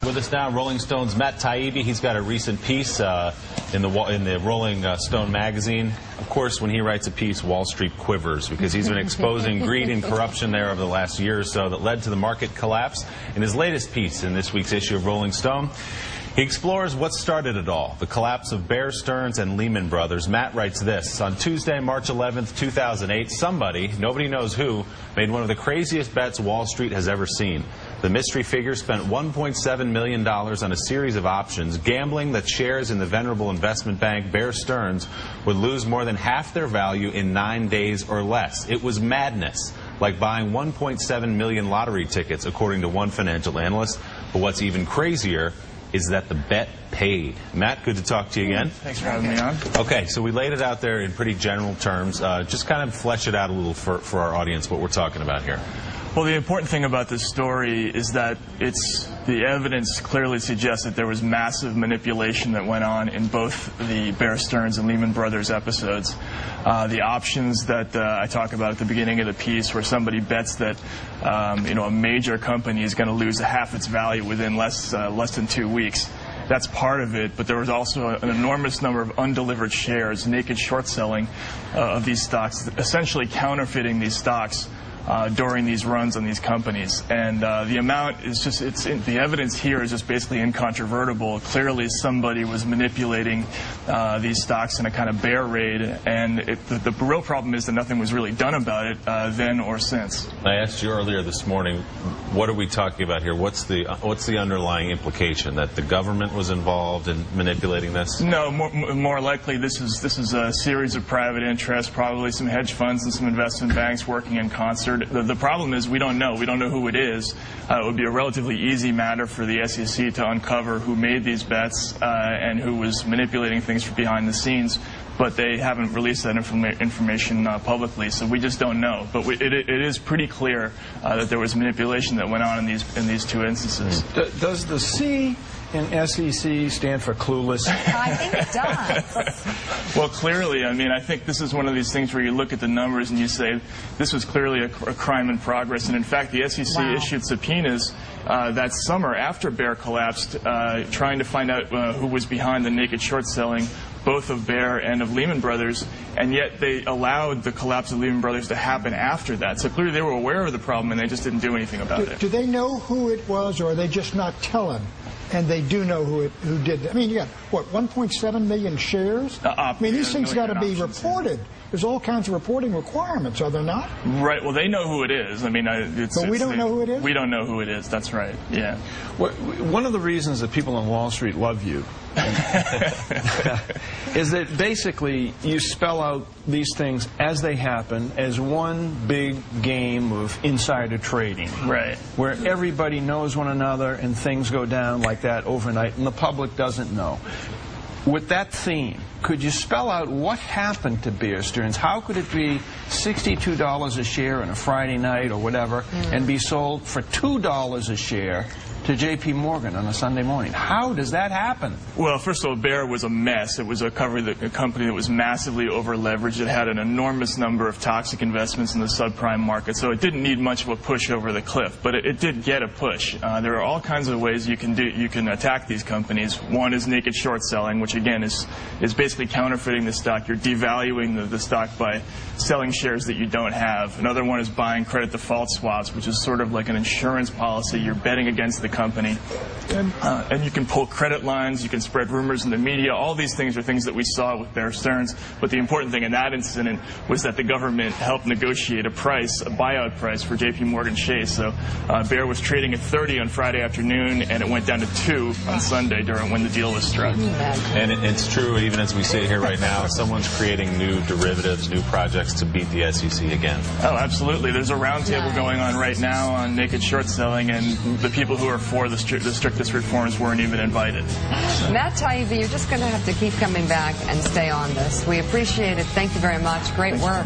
With us now, Rolling Stone's Matt-Taibbi. He's got a recent piece in the Rolling Stone magazine. Of course, when he writes a piece, Wall Street quivers because he's been exposing greed and corruption there over the last year or so that led to the market collapse. In his latest piece in this week's issue of Rolling Stone, he explores what started it all, the collapse of Bear Stearns and Lehman-Brothers. Matt writes this: on Tuesday, March 11th, 2008, somebody, nobody knows who, made one of the craziest bets Wall Street has ever seen. The mystery figure spent $1.7 million on a series of options, gambling that shares in the venerable investment bank Bear Stearns would lose more than half their value in 9 days or less. It was madness, like buying 1.7 million lottery tickets, according to one financial analyst. But what's even crazier is that the bet paid. Matt, good to talk to you again. Thanks for having me on. Okay, so we laid it out there in pretty general terms. Just kind of flesh it out a little for our audience, what we're talking about here. Well, the important thing about this story is that the evidence clearly suggests that there was massive manipulation that went on in both the Bear Stearns and Lehman Brothers episodes. The options that I talk about at the beginning of the piece, where somebody bets that a major company is going to lose half its value within less than 2 weeks. That's part of it, but there was also an enormous number of undelivered shares, naked short selling of these stocks, essentially counterfeiting these stocks during these runs on these companies. And the amount is just, the evidence here is just basically incontrovertible. Clearly somebody was manipulating these stocks in a kind of bear raid, and the real problem is that nothing was really done about it then or since. I asked you earlier this morning, what are we talking about here? What's the underlying implication, that the government was involved in manipulating this? No, more likely this is a series of private interests, probably some hedge funds and some investment banks working in concert. The problem is we don't know. We don't know who it is. It would be a relatively easy matter for the SEC to uncover who made these bets and who was manipulating things from behind the scenes, but they haven't released that information publicly, so we just don't know. But it is pretty clear that there was manipulation that went on in these two instances. Does the C in SEC stand for clueless? I think it does. Well, clearly, I mean, I think this is one of these things where you look at the numbers and you say, this was clearly a crime in progress. And in fact, the SEC issued subpoenas that summer after Bear collapsed, trying to find out who was behind the naked short selling, both of Bear and of Lehman Brothers, and yet they allowed the collapse of Lehman Brothers to happen after that. So clearly they were aware of the problem and they just didn't do anything about it. Do they know who it was, or are they just not telling? And they do know who did it. I mean, you got, what, 1.7 million shares? I mean, these things got to be reported. There's all kinds of reporting requirements, are there not? Right. Well, they know who it is. I mean, but we don't know who it is? We don't know who it is. That's right. Yeah. Well, one of the reasons that people on Wall Street love you is that basically you spell out these things as they happen as one big game of insider trading. Right. Where everybody knows one another and things go down like that overnight and the public doesn't know. With that theme, could you spell out what happened to Bear Stearns? How could it be $62 a share on a Friday night or whatever and be sold for $2 a share to J.P. Morgan on a Sunday morning? How does that happen? Well, first of all, Bear was a mess. It was a company that was massively over-leveraged. It had an enormous number of toxic investments in the subprime market, so it didn't need much of a push over the cliff, but it did get a push. There are all kinds of ways you can attack these companies. One is naked short selling, which again is basically counterfeiting the stock. You're devaluing the stock by selling shares that you don't have. Another one is buying credit default swaps, which is sort of like an insurance policy. You're betting against the company. And you can pull credit lines, you can spread rumors in the media. All these things are things that we saw with Bear Stearns. But the important thing in that incident was that the government helped negotiate a buyout price for J.P. Morgan Chase. So Bear was trading at 30 on Friday afternoon, and it went down to 2 on Sunday when the deal was struck. And it's true, even as we sit here right now, someone's creating new derivatives, new projects to beat the SEC again. Oh, absolutely. There's a roundtable going on right now on naked short selling, and the people who are for the strictest reforms weren't even invited. Matt-Taibbi, you're just going to have to keep coming back and stay on this. We appreciate it. Thank you very much. Great work.